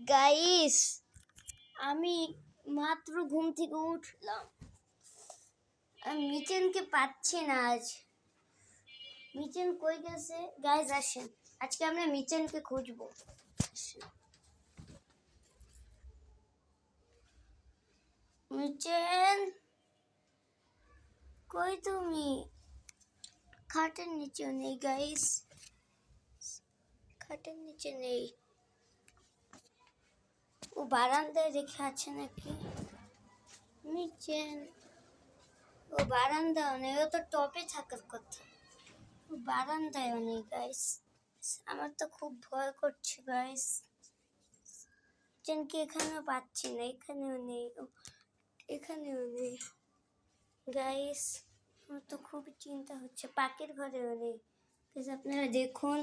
Guys, আমি মাত্র ঘুম থেকে উঠলাম। আমি মিচেনকে পাচ্ছি না আজ। মিচেন কই গেছে? গাইস আসেন, আজকে আমরা মিচেনকে খুঁজবো। মিচেন কই তুমি? খাটের নিচে নেই গাইস, খাটের নিচে নেই। ও বারান্দায় রেখে আছে নাকি? মিচেন ও বারান্দায় নেই, ও তো টপে থাকার কথা। ও বারান্দায় নেই গাইস। আমার তো খুব ভয় করছে গাইস। মিচেনকে এখানেও পাচ্ছি না, এখানেও নেই, এখানেও নেই গাইস। আমার তো খুবই চিন্তা হচ্ছে। পাখির ঘরেও নেই গাইস। আপনারা দেখুন,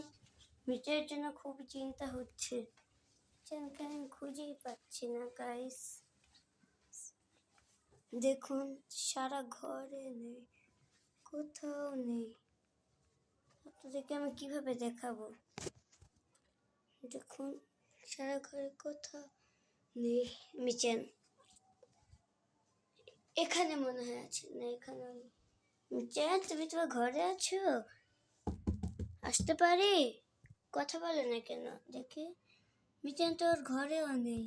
মিচেনের জন্য খুবই চিন্তা হচ্ছে। মিচেনকে আমি খুঁজেই পাচ্ছি না গাইস। দেখুন, সারা ঘরে নেই, কোথাও নেই। আপনাদেরকে আমি কিভাবে দেখাবো? দেখুন, সারা ঘরে কোথাও নেই মিচেন। এখানে মনে হয় আছে, না এখানে নেই। মিচেন, তুমি তোমার ঘরে আছো? আসতে পারি? কথা বলো না কেন দেখি। মিচেন তো ওর ঘরেও নেই।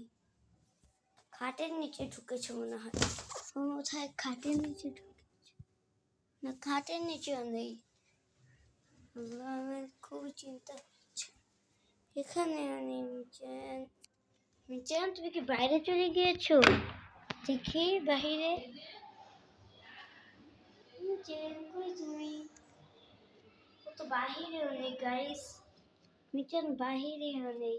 খাটের নিচে ঢুকেছে মনে হয়। ও কোথায় খাটের নিচে ঢুকেছে? না, খাটের নিচেও নেই। আমার খুবই চিন্তা হচ্ছে। এখানেও নেই মিচেন। মিচেন, তুমি কি বাইরে চলে গিয়েছো? দেখি বাহিরে। মিচেন কই তুমি? ও তো বাহিরেও নেই গাইস। মিচেন বাহিরেও নেই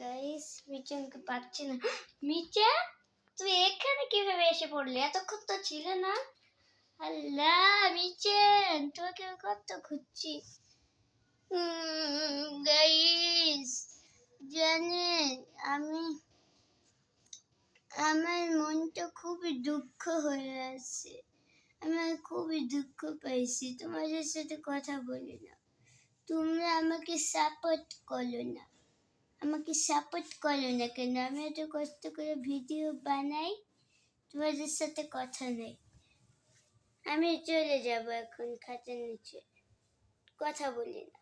গাইস। মিচেনকে পাচ্ছি না। মিচেন, তুমি এখানে কিভাবে এসে পড়লে? এতক্ষণ তো ছিল না। আল্লাহ মিচেন, তোমাকে আমি কত খুঁজছি গাইস। জানেন, আমার মনটা খুবই দুঃখ হয়ে আছে। আমি খুবই দুঃখ পাইছি। তোমাদের সাথে কথা বলি না, তোমরা আমাকে সাপোর্ট করো না। আমাকে সাপোর্ট করো না কেন? আমি এত কষ্ট করে ভিডিও বানাই, তোমাদের সাথে কথা নেই। আমি চলে যাব এখন খাটের নিচে, কথা বলি না।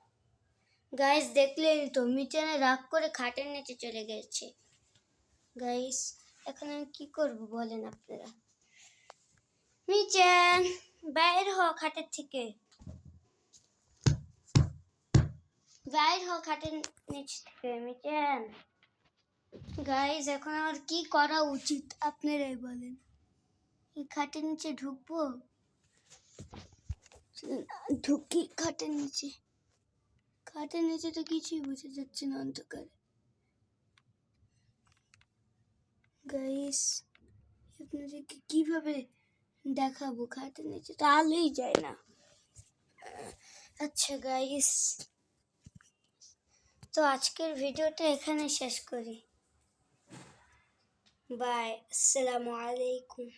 গাইস, দেখলেন তো, মিচেনে রাগ করে খাটের নিচে চলে গেছে। গাইস, এখন আমি কি করব বলেন আপনারা? মিচেন, বাইর হ খাটের থেকে, বাইর হ খাটের নিচ থেকে। মিচেন গাইস, এখন আমার কি করা উচিত আপনারাই বলেন? এই খাটের নিচে ঢুকবো? ঢুকি খাটের নিচে। খাটের নিচে তো কিছুই বোঝা যাচ্ছে না, অন্ধকারে। গাইস, আপনাদেরকে কিভাবে দেখাবো? খাটের নিচে তো আলোই যায় না। আচ্ছা গাইস, তো আজকের ভিডিওটা এখানে শেষ করি। বাই, আসসালামু আলাইকুম।